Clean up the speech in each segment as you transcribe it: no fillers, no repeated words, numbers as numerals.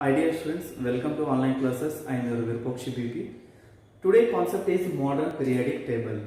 Hi dear students, welcome to online classes. I am your Virpokshi BP. Today concept is modern periodic table.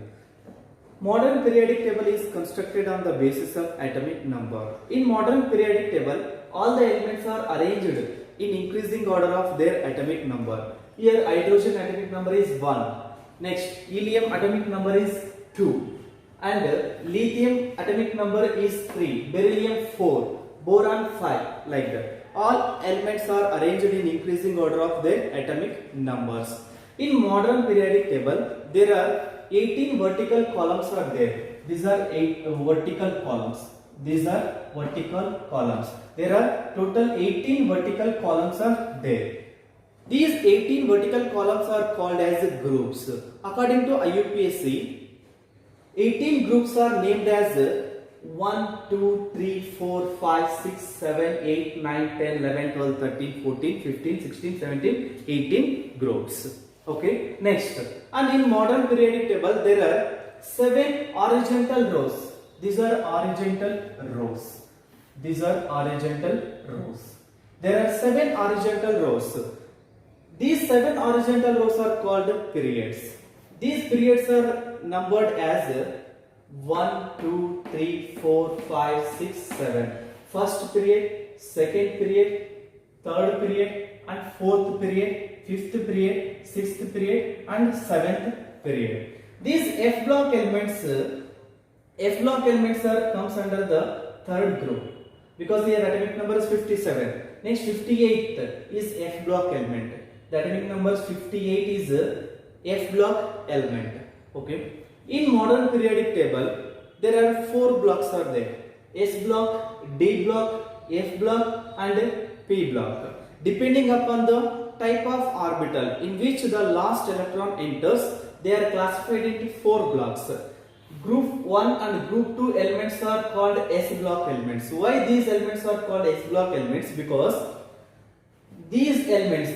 Modern periodic table is constructed on the basis of atomic number. In modern periodic table, all the elements are arranged in increasing order of their atomic number. Here hydrogen atomic number is 1. Next helium atomic number is 2. And lithium atomic number is 3. Beryllium 4. Boron 5. Like that. All elements are arranged in increasing order of their atomic numbers. In modern periodic table, there are 18 vertical columns are there. These are 8 vertical columns. These are vertical columns. There are total 18 vertical columns are there. These 18 vertical columns are called as groups. According to IUPAC, 18 groups are named as 1, 2, 3, 4, 5, 6, 7, 8, 9, 10, 11, 12, 13, 14, 15, 16, 17, 18 groups. Okay, next. And in modern periodic table, there are 7 horizontal rows. These are horizontal rows. These are horizontal rows. There are 7 horizontal rows. These 7 horizontal rows are called periods. These periods are numbered as 1, 2, 3, 4, 5, 6, 7. First period, second period, third period, and fourth period, fifth period, sixth period, and seventh period. These F block elements are comes under the third group because their atomic number is 57. Next 58th is F block element. The atomic number 58 is F block element. Okay. In modern periodic table, there are 4 blocks are there. S block, D block, F block, and P block. Depending upon the type of orbital in which the last electron enters, they are classified into 4 blocks. Group 1 and group 2 elements are called S block elements. Why these elements are called S block elements? Because these elements,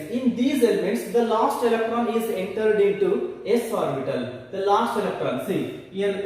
the last electron is entered into S orbital. The last electron, see here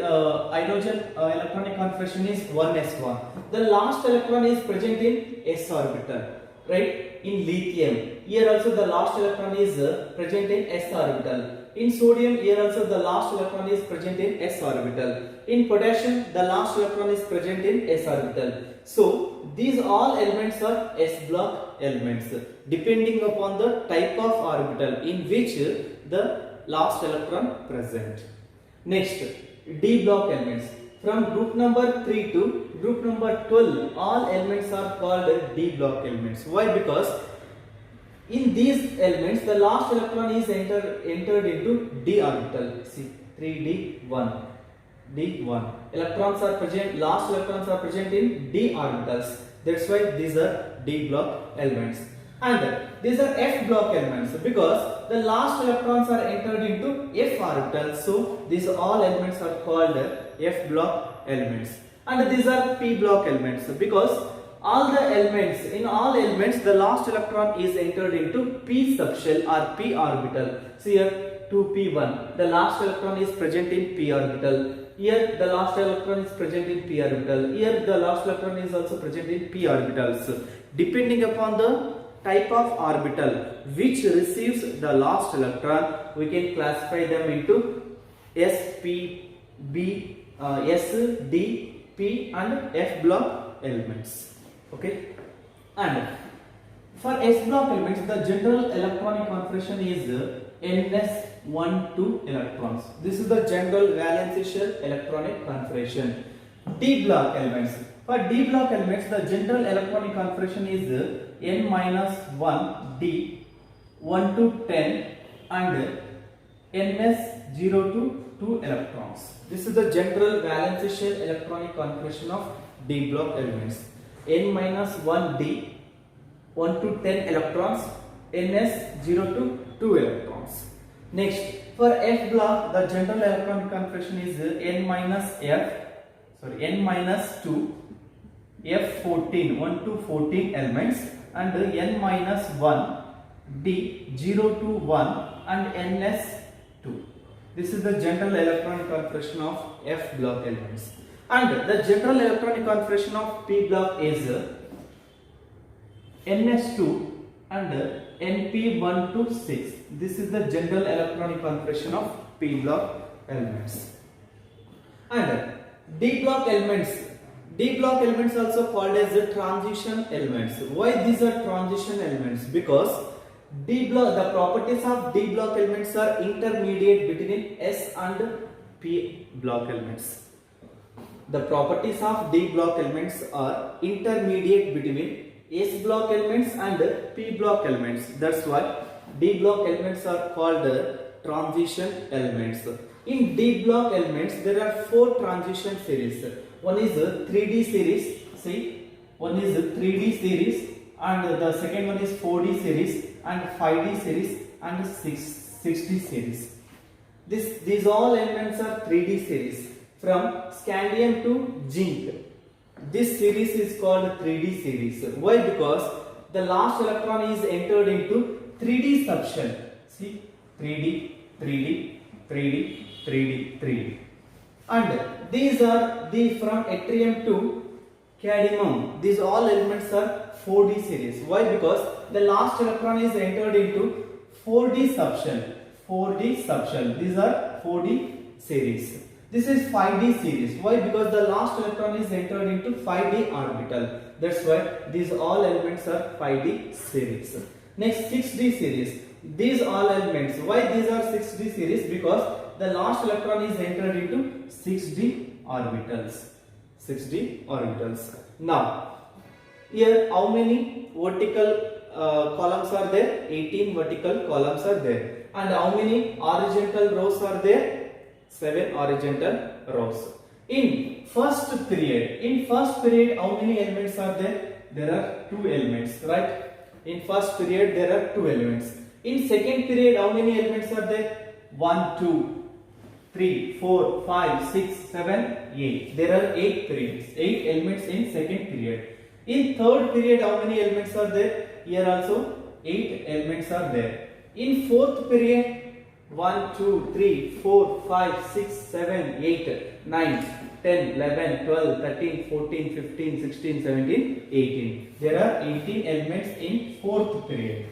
hydrogen electronic configuration is 1s1. The last electron is present in S orbital, right? In lithium, here also the last electron is present in S orbital. In sodium, here also the last electron is present in S orbital. In potassium, the last electron is present in S orbital. So these all elements are S block elements depending upon the type of orbital in which the last electron present. Next, D block elements. From group number 3 to group number 12, all elements are called D block elements. Why? Because in these elements, the last electron is entered into D orbital. See, 3D1. D1. Electrons are present, last electrons are present in D orbitals. That's why these are D block elements. And these are F block elements because the last electrons are entered into F orbitals. So these all elements are called F block elements. And these are P block elements because all the elements, in all elements, the last electron is entered into P subshell or P orbital. See here 2p1, the last electron is present in P orbital. Here the last electron is present in P orbital. Here the last electron is also present in P orbitals. Depending upon the type of orbital which receives the last electron, we can classify them into S, P, B, S, D, P and F block elements. Okay. And for S block elements, the general electronic configuration is NS12 electrons. This is the general valence shell electronic configuration. D block elements. For D block elements, the general electronic configuration is N-1D 1 to 10 and NS0 to 2 electrons. This is the general valence shell electronic configuration of D block elements. N-1D 1 to 10 electrons, NS0 to 2 electrons. Next, for F block, the general electronic configuration is N-2 F14 1 to 14 elements and N-1 D 0 to 1 and NS2. This is the general electronic configuration of F block elements. And the general electronic configuration of P block is NS2 and NP1 to 6. This is the general electronic configuration of p block elements. And d block elements. D block elements also called as the transition elements. Why these are transition elements? Because D block, the properties of D block elements are intermediate between S and P block elements. The properties of D block elements are intermediate between S block elements and P block elements. That's why D block elements are called transition elements. In D block elements, there are 4 transition series. One is a 3D series. See, one is a 3D series, and the second one is 4D series, and 5D series, and 6D series. These all elements are 3D series from scandium to zinc. This series is called 3D series. Why? Because the last electron is entered into 3D subshell. See, 3D, 3D, 3D, 3D, 3D. And these are the from yttrium to cadmium. These all elements are 4D series. Why? Because the last electron is entered into 4D subshell. 4D subshell. These are 4D series. This is 5D series. Why? Because the last electron is entered into 5D orbital. That's why these all elements are 5D series. Next, 6D series. These all elements. Why these are 6D series? Because the last electron is entered into 6D orbitals. 6D orbitals. Now, here how many vertical columns are there? 18 vertical columns are there. And how many horizontal rows are there? 7 horizontal rows. In first period, how many elements are there? There are 2 elements, right? In first period, there are 2 elements. In second period, how many elements are there? 1, 2, 3, 4, 5, 6, 7, 8. There are 8 periods, 8 elements in second period. In third period, how many elements are there? Here also 8 elements are there. In fourth period, 1, 2, 3, 4, 5, 6, 7, 8, 9, 10, 11, 12, 13, 14, 15, 16, 17, 18. There are 18 elements in fourth period.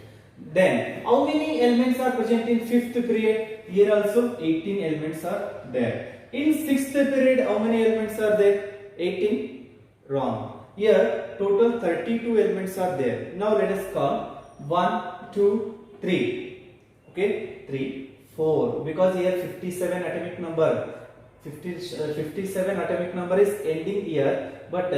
Then, how many elements are present in fifth period? Here also 18 elements are there. In sixth period, how many elements are there? 18? Wrong. Here, total 32 elements are there. Now, let us count 1, 2, 3. Okay, 3, 4. Because here 57 atomic number. 57 atomic number is ending here, but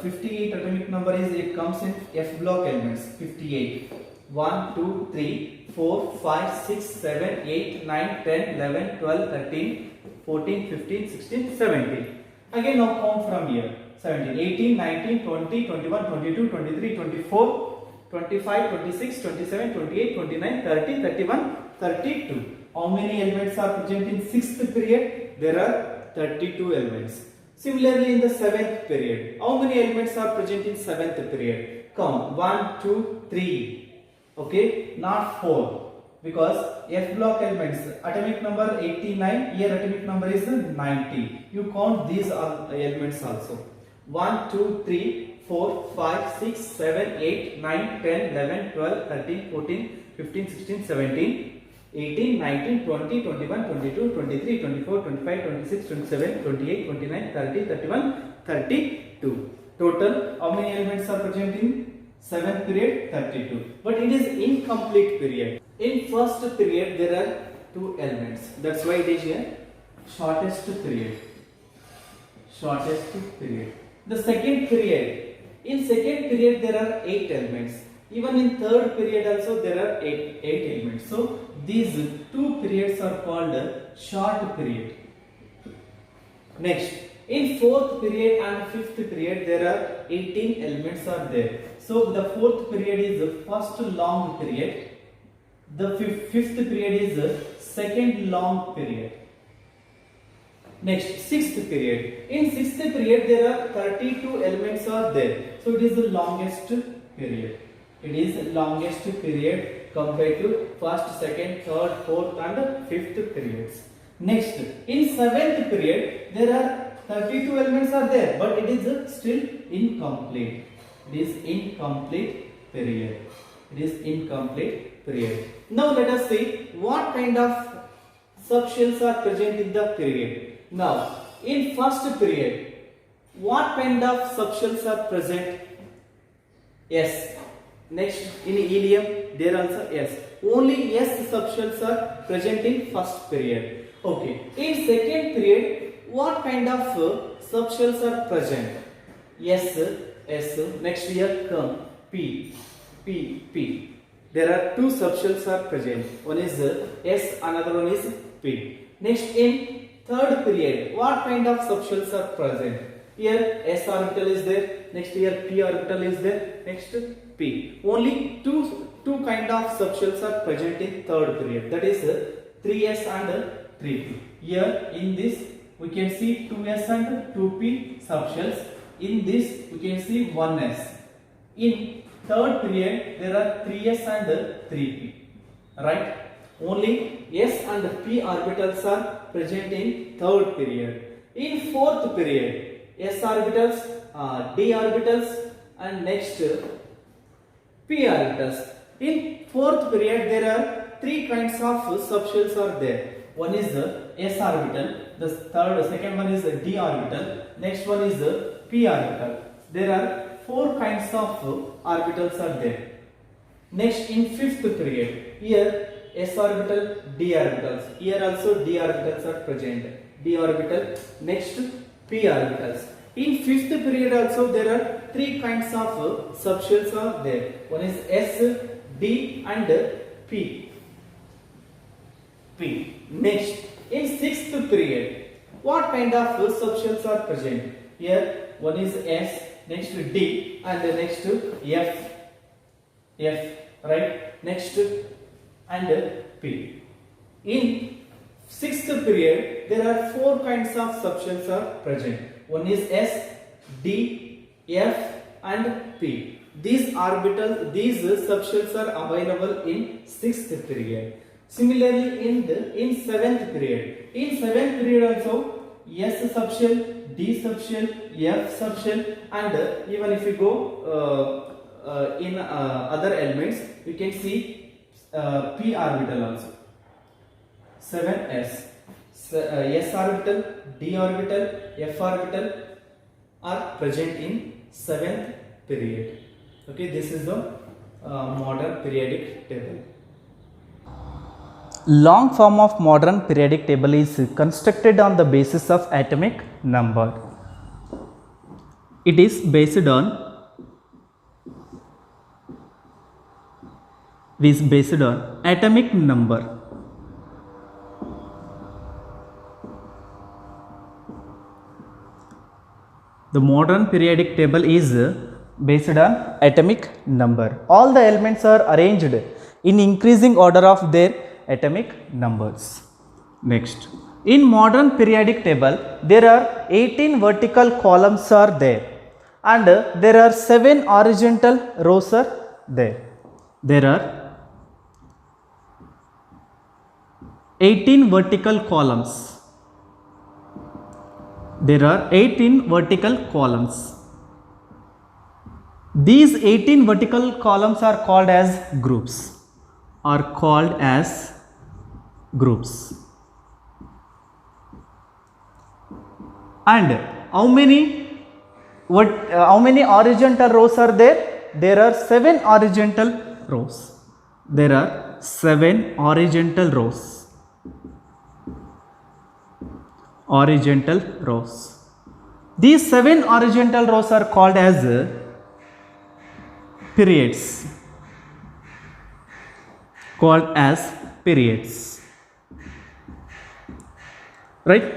58 atomic number is, it comes in F block elements. 58. 1, 2, 3, 4, 5, 6, 7, 8, 9, 10, 11, 12, 13, 14, 15, 16, 17. Again, now count from here. 17, 18, 19, 20, 21, 22, 23, 24, 25, 26, 27, 28, 29, 30, 31, 32. How many elements are present in 6th period? There are 32 elements. Similarly, in the 7th period, how many elements are present in 7th period? Count 1, 2, 3. Okay, not 4. Because F block elements, atomic number 89, here atomic number is 90. You count these elements also. 1, 2, 3, 4, 5, 6, 7, 8, 9, 10, 11, 12, 13, 14, 15, 16, 17, 18, 19, 20, 21, 22, 23, 24, 25, 26, 27, 28, 29, 30, 31, 32. Total, how many elements are present in 7th period? 32. But it is incomplete period. In first period, there are 2 elements. That's why it is here shortest period. Shortest period. The second period. In second period, there are 8 elements. Even in third period also, there are 8 elements. So, these 2 periods are called short period. Next, in fourth period and fifth period, there are 18 elements are there. So, the fourth period is the first long period. The fifth period is the second long period. Next, sixth period. In sixth period, there are 32 elements are there. So, it is the longest period. It is the longest period compared to first, second, third, fourth and fifth periods. Next, in seventh period, there are 32 elements are there, but it is still incomplete. It is incomplete period. It is incomplete period. Now let us see what kind of subshells are present in the period. Now in first period, what kind of subshells are present? Yes. Next in helium there also yes. Only yes subshells are present in first period. Okay. In second period, what kind of subshells are present? S, S. Next here come P, P, P. There are two subshells are present. One is S, another one is P. Next in third period, what kind of subshells are present? Here S orbital is there. Next here P orbital is there. Next P. Only two kind of subshells are present in third period. That is 3s and 3p. Here in this we can see 2s and 2p subshells. In this we can see 1s. In third period there are 3s and 3p. Right? Only s and p orbitals are present in third period. In fourth period, s orbitals, d orbitals, and next p orbitals. In fourth period there are three kinds of subshells are there. One is s orbital, the second one is d orbital, next one is p orbital. There are four kinds of orbitals are there. Next in fifth period, here s orbital, d orbitals. Here also d orbitals are present. D orbital, next p orbitals. In fifth period also there are three kinds of subshells are there. One is s, d and p. P. Next in sixth period, what kind of subshells are present? Here one is s, next d and next f. F, right? Next and p. In sixth period there are four kinds of subshells are present. One is s, d, f and p. These subshells are available in sixth period. Similarly in seventh period. In seventh period also s subshell, d subshell, f subshell, and even if you go in other elements, you can see p orbital also. 7s. S orbital, d orbital, f orbital are present in seventh period. Okay, this is the modern periodic table. Long form of modern periodic table is constructed on the basis of atomic number. It is based on atomic number. The modern periodic table is based on atomic number. All the elements are arranged in increasing order of their atomic numbers. Next, in modern periodic table there are 18 vertical columns are there and there are 7 horizontal rows are there. There are 18 vertical columns. There are 18 vertical columns. These 18 vertical columns are called as groups. And how many horizontal rows are there? There are 7 horizontal rows. There are 7 horizontal rows. These 7 horizontal rows are called as periods. Right?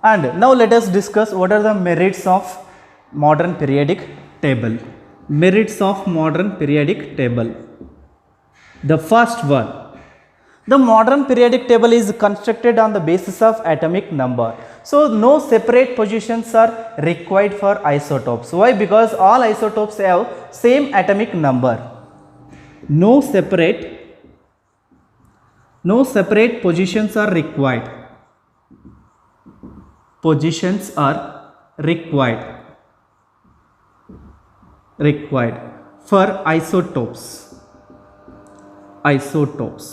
And now let us discuss what are the merits of modern periodic table. Merits of modern periodic table. The first one, the modern periodic table is constructed on the basis of atomic number. So no separate positions are required for isotopes. Why? Because all isotopes have same atomic number. No separate positions are required. for isotopes. Isotopes.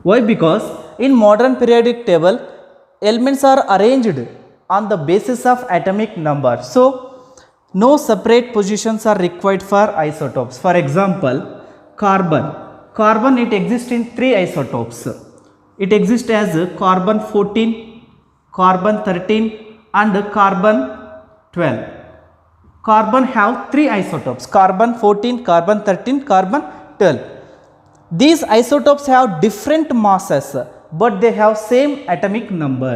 Why? Because in modern periodic table, elements are arranged on the basis of atomic number. So, no separate positions are required for isotopes. For example, carbon. Carbon, it exists in 3 isotopes. It exists as carbon 14, carbon 13 and carbon 12. Carbon have 3 isotopes: carbon 14, carbon 13, carbon 12. These isotopes have different masses, but they have same atomic number.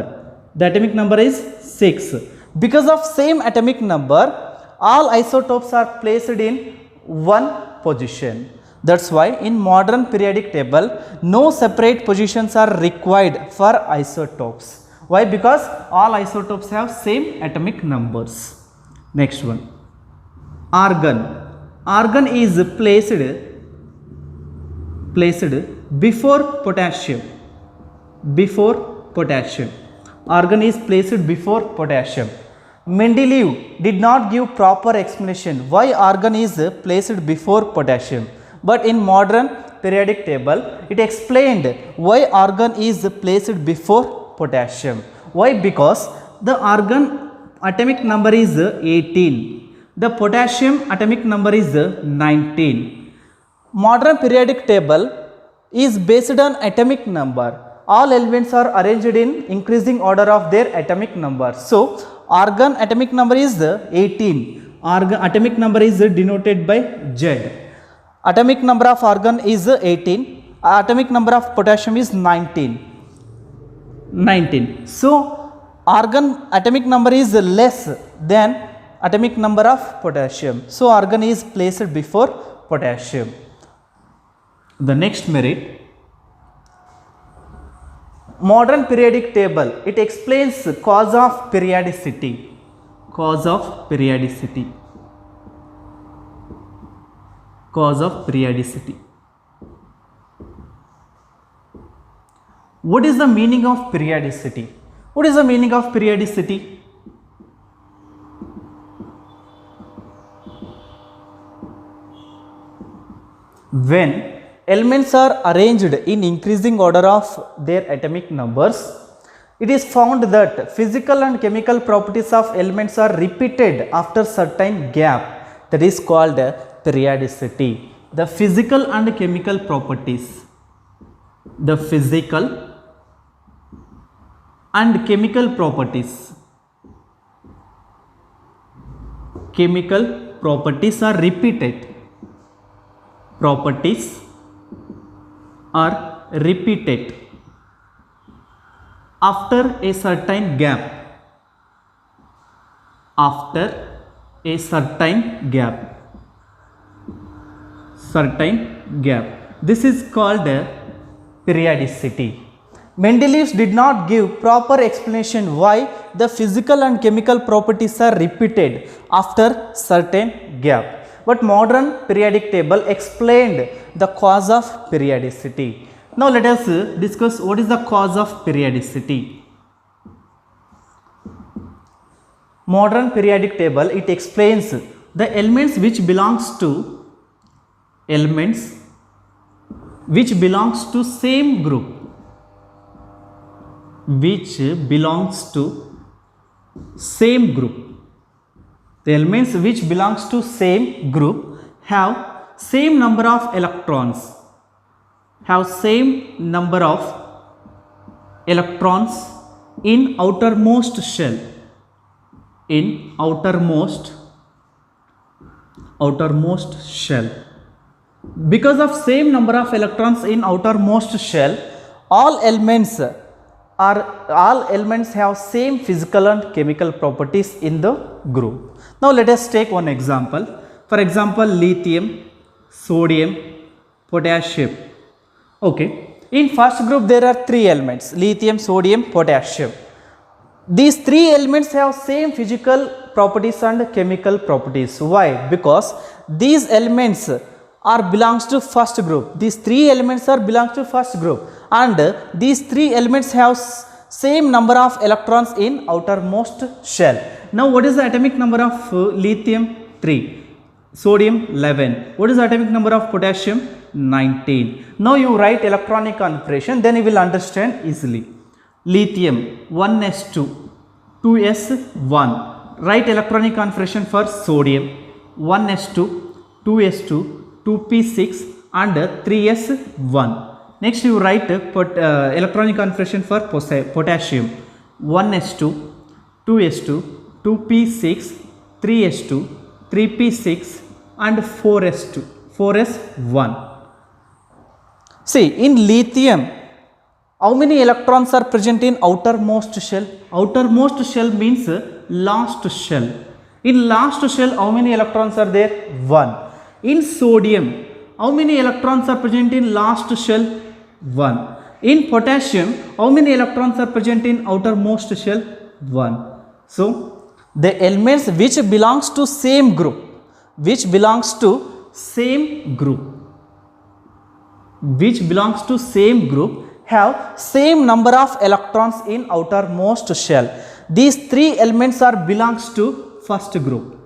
The atomic number is 6. Because of same atomic number, all isotopes are placed in one position. That's why in modern periodic table, no separate positions are required for isotopes. Why? Because all isotopes have same atomic numbers. Next one, argon. Argon is placed before potassium. Before potassium. Argon is placed before potassium. Mendeleev did not give proper explanation why argon is placed before potassium. But in modern periodic table, it explained why argon is placed before potassium. Why? Because the argon atomic number is 18. The potassium atomic number is 19. Modern periodic table is based on atomic number. All elements are arranged in increasing order of their atomic number. So, argon atomic number is 18. Argon atomic number is denoted by Z. Atomic number of argon is 18. Atomic number of potassium is 19. So, argon atomic number is less than atomic number of potassium. So, argon is placed before potassium. The next merit, modern periodic table, it explains cause of periodicity. Cause of periodicity. Cause of periodicity. What is the meaning of periodicity? What is the meaning of periodicity? When elements are arranged in increasing order of their atomic numbers, it is found that physical and chemical properties of elements are repeated after certain gap. That is called periodicity. The physical and chemical properties. The physical and chemical properties. Chemical properties are repeated. Properties are repeated after a certain gap. After a certain gap. Certain gap. This is called periodicity. Mendeleev did not give proper explanation why the physical and chemical properties are repeated after certain gap. But modern periodic table explained the cause of periodicity. Now let us discuss what is the cause of periodicity. Modern periodic table, it explains the elements which belongs to same group. Which belongs to same group. The elements which belongs to same group have same number of electrons. Have same number of electrons in outermost shell. In outermost shell. Because of same number of electrons in outermost shell, all elements have same physical and chemical properties in the group. Now let us take one example. For example, lithium, sodium, potassium. Okay. In first group there are 3 elements: lithium, sodium, potassium. These 3 elements have same physical properties and chemical properties. Why? Because these elements are belongs to first group. These 3 elements are belongs to first group, and these 3 elements have same number of electrons in outermost shell. Now what is the atomic number of lithium? 3. sodium 11. What is the atomic number of potassium? 19. Now you write electronic configuration, then you will understand easily. Lithium 1s2, 2s1. Write electronic configuration for sodium 1s2, 2s2, 2p6 and 3s1. Next you write electronic configuration for potassium 1s2, 2s2, 2p6, 3s2, 3p6 and 4s2, 4s1. See, in lithium, how many electrons are present in outermost shell? Outermost shell means last shell. In last shell, how many electrons are there? 1. In sodium, how many electrons are present in last shell? 1. In potassium, how many electrons are present in outermost shell? 1. So, the elements which belongs to same group, which belongs to same group have same number of electrons in outermost shell. These three elements are belongs to first group,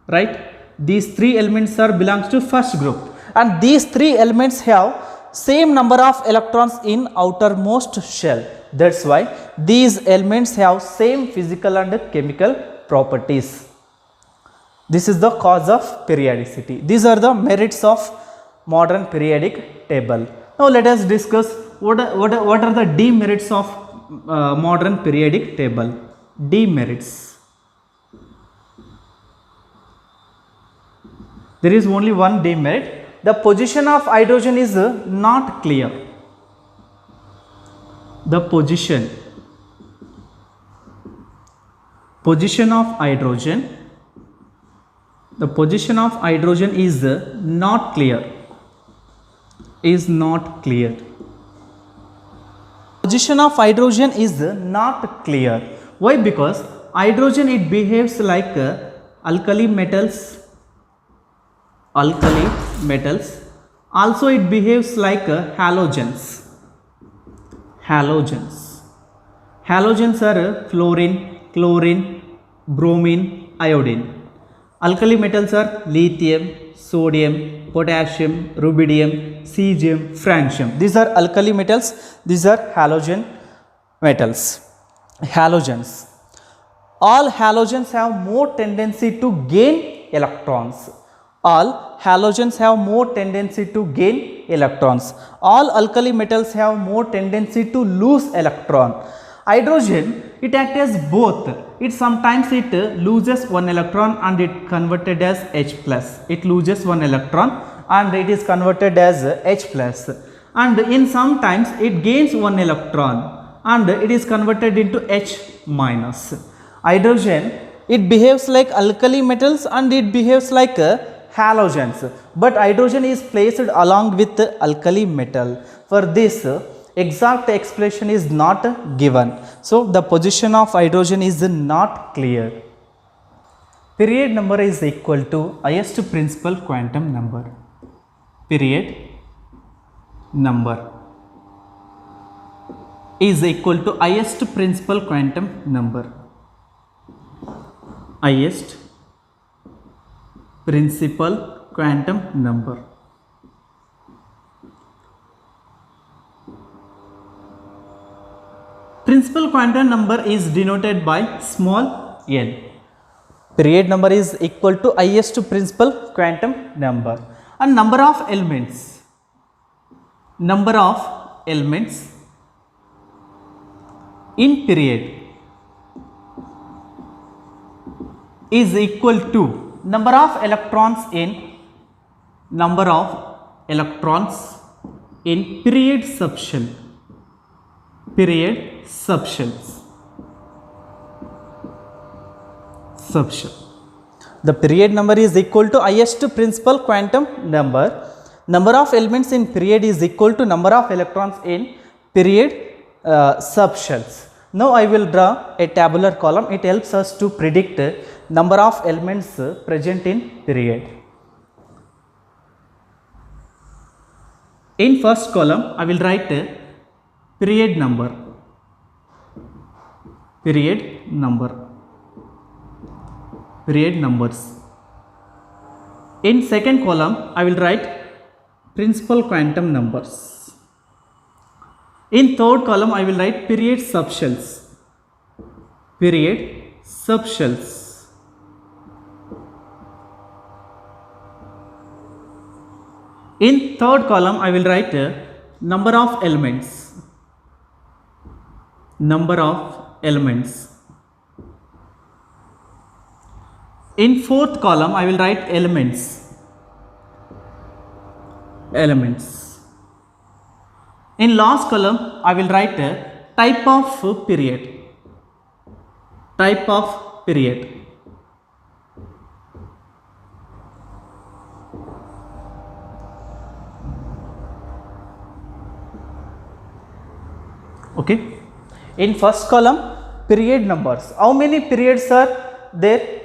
right? These three elements are belongs to first group, and these three elements have same number of electrons in outermost shell. That's why these elements have same physical and chemical properties. This is the cause of periodicity. These are the merits of modern periodic table. Now let us discuss what are the demerits of modern periodic table. Demerits. There is only one demerit. The position of hydrogen is not clear. The position of hydrogen is not clear. Position of hydrogen is not clear. Why? Because hydrogen, it behaves like alkali metals. Also it behaves like halogens. Halogens are fluorine, chlorine, bromine, iodine. Alkali metals are lithium, sodium, potassium, rubidium, cesium, francium. These are alkali metals. These are halogen metals. Halogens. All halogens have more tendency to gain electrons. All halogens have more tendency to gain electrons. All alkali metals have more tendency to lose electron. Hydrogen, it acts as both. It sometimes it loses one electron and it converted as H plus. It loses one electron and it is converted as H plus. And in sometimes it gains one electron and it is converted into H minus. Hydrogen, it behaves like alkali metals and it behaves like halogens, but hydrogen is placed along with alkali metal. For this, exact explanation is not given. So the position of hydrogen is not clear. Period number is equal to highest principal quantum number. Period number is equal to highest principal quantum number. Highest principal quantum number. Principal quantum number is denoted by small n. Period number is equal to highest principal quantum number. And number of elements in period is equal to number of electrons in period subshell. The period number is equal to highest principal quantum number. Number of elements in period is equal to number of electrons in period subshells. Now I will draw a tabular column. It helps us to predict number of elements present in period. In first column, I will write period numbers. In second column, I will write principal quantum numbers. In third column, I will write period subshells. Period subshells. In third column, I will write number of elements. Number of elements. In fourth column, I will write elements. Elements. In last column, I will write type of period. Type of period. Okay. In first column, period numbers. How many periods are there?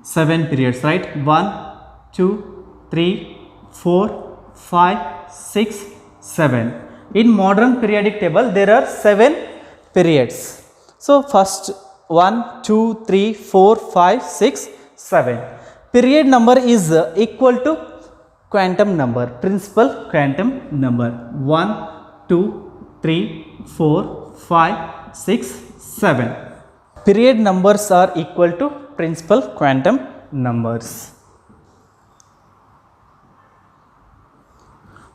7 periods, right? 1, 2, 3, 4, 5, 6, 7. In modern periodic table, there are 7 periods. So, first 1, 2, 3, 4, 5, 6, 7. Period number is equal to quantum number, principal quantum number. 1, 2, 3, 4, 5, 6, 7. Period numbers are equal to principal quantum numbers.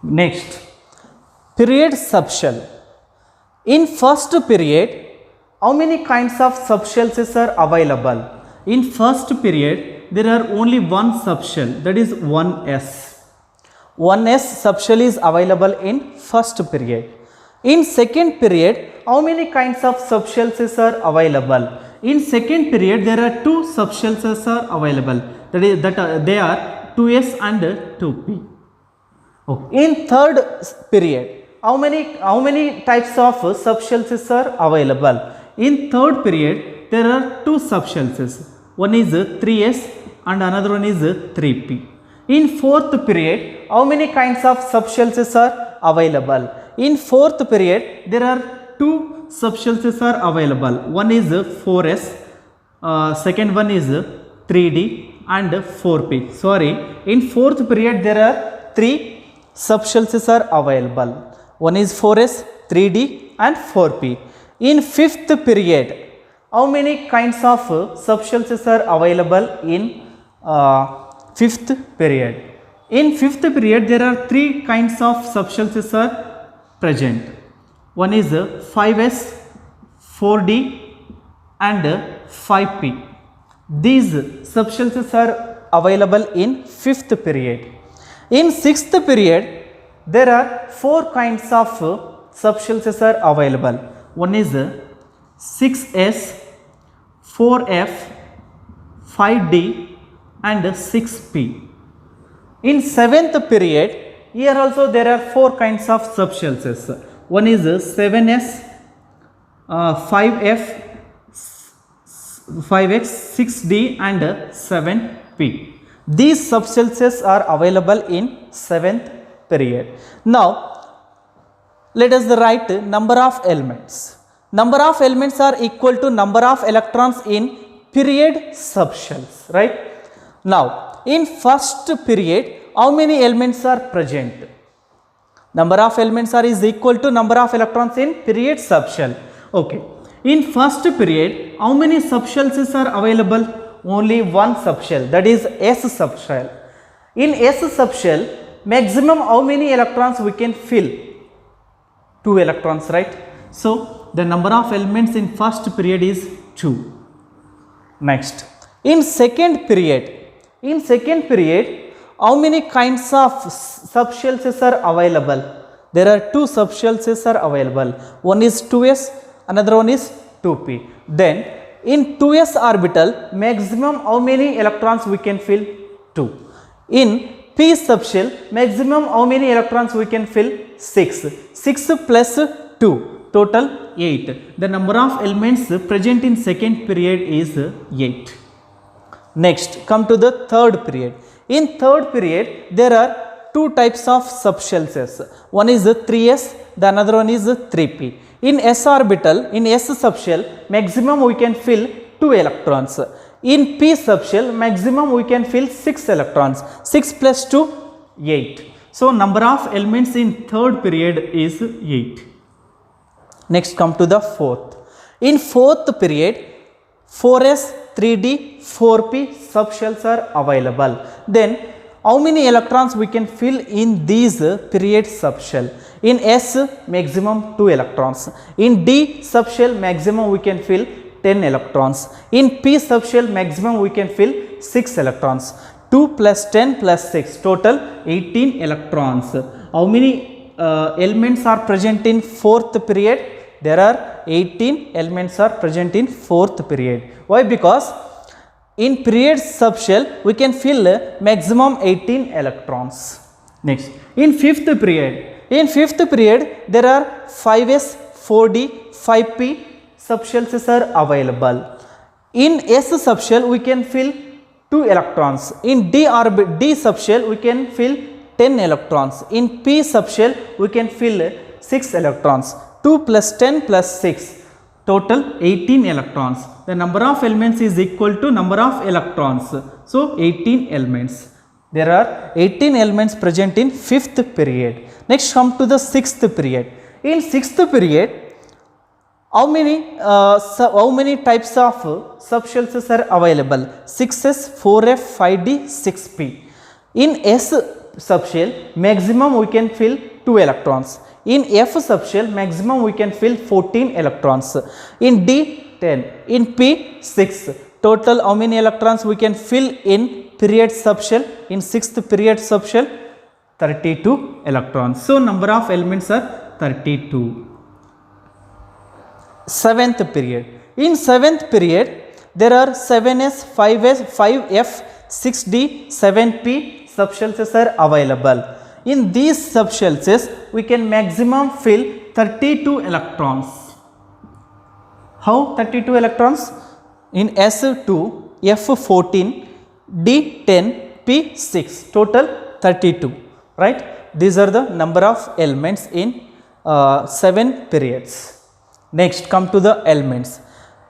Next, period subshell. In first period, how many kinds of subshells are available? In first period, there are only one subshell, that is 1s. 1s subshell is available in first period. In second period, how many kinds of subshells are available? In second period, there are 2 subshells are available. They are 2s and 2p. Okay. In third period, how many types of subshells are available? In third period, there are 2 subshells. One is 3s and another one is 3p. In fourth period, how many kinds of subshells are available? In fourth period, there are 2 subshells are available. One is 4s, second one is 3d and 4p. Sorry, in fourth period there are 3 subshells are available. One is 4s, 3d and 4p. In fifth period, how many kinds of subshells are available in fifth period? In fifth period, there are 3 kinds of subshells are present. One is 5s, 4d and 5p. These subshells are available in fifth period. In sixth period, there are 4 kinds of subshells are available. One is 6s, 4f, 5d and 6p. In seventh period, here also there are 4 kinds of subshells. One is 7s, 5f, 5x, 6d and 7p. These subshells are available in 7th period. Now, let us write number of elements. Number of elements are equal to number of electrons in period subshells, right? Now, in first period, how many elements are present? Number of elements are is equal to number of electrons in period subshell. Okay. In first period, how many subshells are available? Only one subshell, that is S subshell. In S subshell, maximum how many electrons we can fill? 2 electrons, right? So, the number of elements in first period is 2. Next, in second period, how many kinds of subshells are available? There are 2 subshells are available. One is 2s, another one is 2p. Then in 2s orbital, maximum how many electrons we can fill? 2. In p subshell, maximum how many electrons we can fill? 6. 6 plus 2, total 8. The number of elements present in second period is 8. Next, come to the third period. In third period, there are 2 types of subshells. One is 3s, the another one is 3p. In s orbital, in s subshell, maximum we can fill 2 electrons. In p subshell maximum we can fill 6 electrons. 6 plus 2 8. So number of elements in third period is 8. Next come to the fourth. In fourth period 4s 3d 4p subshells are available. Then how many electrons we can fill in these period subshell? In S maximum 2 electrons. In D subshell maximum we can fill 10 electrons. In P subshell maximum we can fill 6 electrons. 2 plus 10 plus 6 total 18 electrons. How many elements are present in fourth period? There are 18 elements are present in fourth period. Why? Because in period subshell we can fill maximum 18 electrons. Next, in fifth period there are 5s 4d 5p subshells are available. In S subshell we can fill 2 electrons. In D subshell we can fill 10 electrons. In P subshell we can fill 6 electrons. 2 plus 10 plus 6 total 18 electrons. The number of elements is equal to number of electrons. So 18 elements. There are 18 elements present in fifth period. Next come to the sixth period. In sixth period how many types of subshells are available? 6s 4f 5d 6p. In S subshell maximum we can fill 2 electrons. In F subshell maximum we can fill 14 electrons. In D 10. In P 6. Total how many electrons we can fill in period subshell? In sixth period subshell 32 electrons. So number of elements are 32. Seventh period. In seventh period there are 7s 5s 5f 6d 7p subshells are available. In these subshells we can maximum fill 32 electrons. How 32 electrons? In S2 F14 D10 P6 total 32, right? These are the number of elements in 7 periods. Next come to the elements.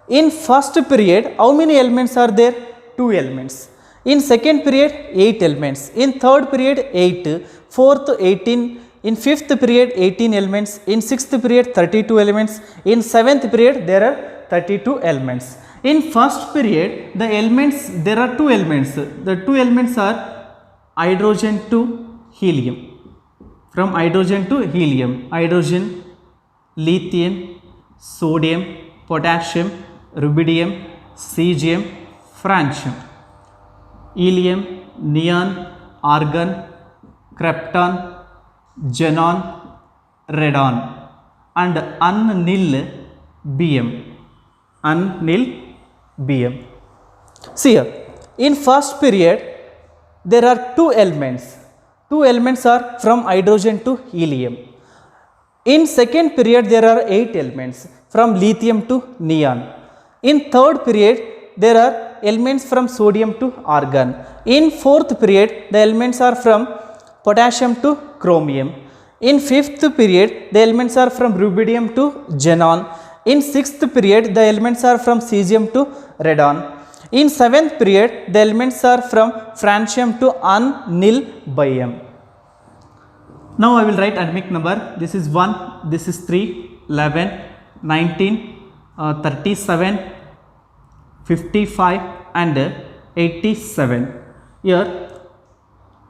In first period how many elements are there? 2 elements. In second period 8 elements. In third period 8. Fourth 18. In fifth period 18 elements. In sixth period 32 elements. In seventh period there are 32 elements. In first period the elements, there are 2 elements. The 2 elements are hydrogen to helium. From hydrogen to helium, hydrogen, lithium, sodium, potassium, rubidium, cesium, francium, helium, neon, argon, krypton, xenon, radon, and unnil bm. See here, in first period there are 2 elements. 2 elements are from hydrogen to helium. In second period there are 8 elements from lithium to neon. In third period there are elements from sodium to argon. In fourth period the elements are from potassium to chromium. In fifth period the elements are from rubidium to xenon. In sixth period the elements are from cesium to radon. In seventh period the elements are from francium to unnilbym. Now I will write atomic number. This is 1, this is 3, 11, 19, 37, 55 and 87. Here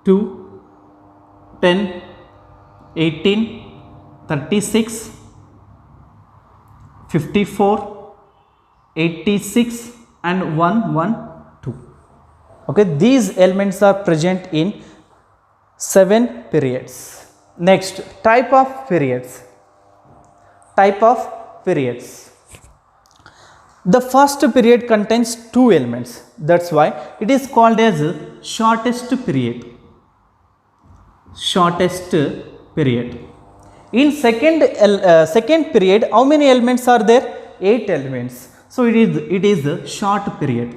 2, 10, 18, 36, 54, 86 and 112. Okay, these elements are present in 7 periods. Next, type of periods. Type of periods. The first period contains 2 elements. That's why it is called as shortest period. Shortest period. In second period, how many elements are there? 8 elements. So it is a short period.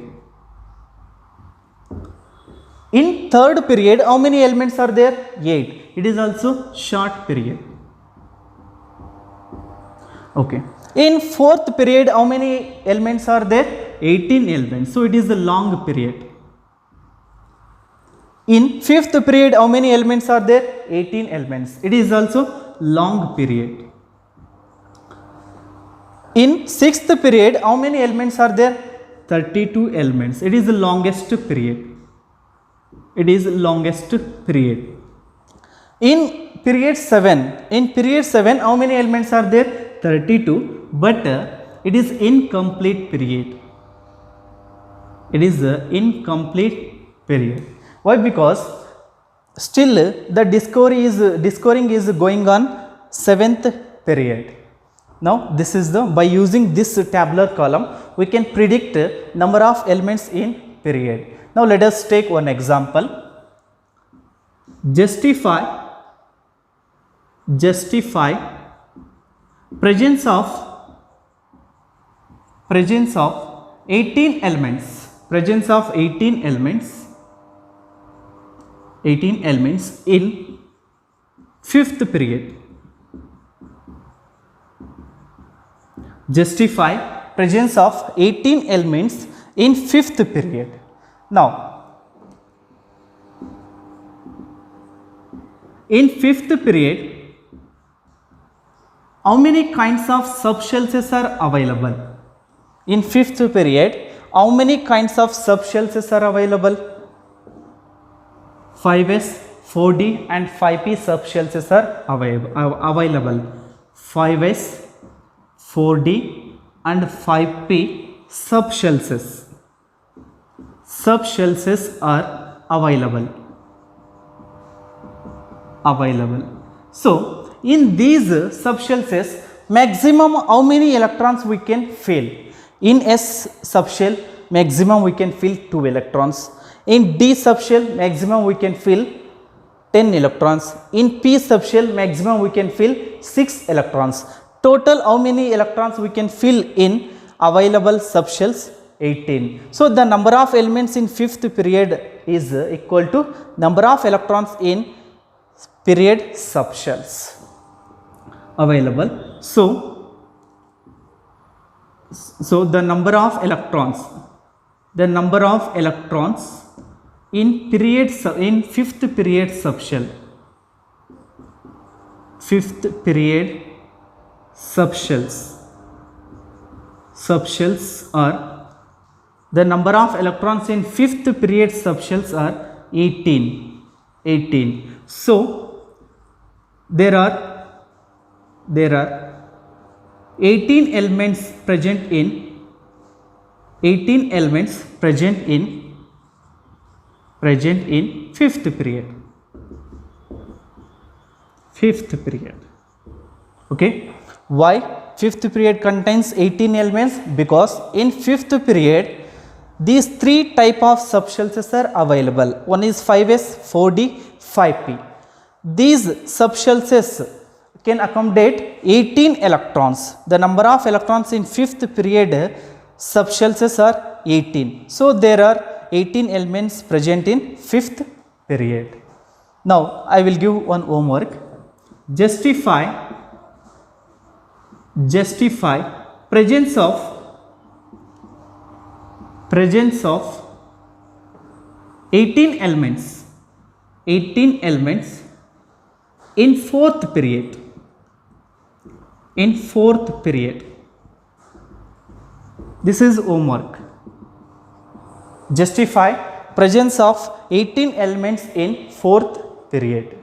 In third period, how many elements are there? 8. It is also short period. Okay. In fourth period, how many elements are there? 18 elements. So it is a long period. In fifth period, how many elements are there? 18 elements. It is also long period. In sixth period, how many elements are there? 32 elements. It is the longest period. It is longest period. In period 7, how many elements are there? 32, but it is incomplete period. It is the incomplete period. Why? Because still the discovering is going on 7th period. Now this is the, by using this tabular column we can predict number of elements in period. Now let us take one example. Justify presence of 18 elements. Presence of 18 elements in fifth period. Justify presence of 18 elements in fifth period. Now, in fifth period, how many kinds of subshells are available? In fifth period, how many kinds of subshells are available? 5s, 4d and 5p subshells are available. 5s, 4d and 5p subshells are available. So in these subshells, maximum how many electrons we can fill? In S subshell, maximum we can fill 2 electrons. In D subshell, maximum we can fill 10 electrons. In P subshell, maximum we can fill 6 electrons. Total how many electrons we can fill in available subshells? 18. So the number of elements in fifth period is equal to number of electrons in period subshells available. So the number of electrons in fifth period subshell, subshells are, the number of electrons in fifth period subshells are 18. So there are 18 elements present in fifth period. Okay, why fifth period contains 18 elements? Because in fifth period these three type of subshells are available. One is 5s, 4d, 5p. These subshells can accommodate 18 electrons. The number of electrons in fifth period subshells are 18. So there are 18 elements present in fifth period. Now I will give one homework. Justify presence of 18 elements in fourth period. This is homework. Justify presence of 18 elements in fourth period.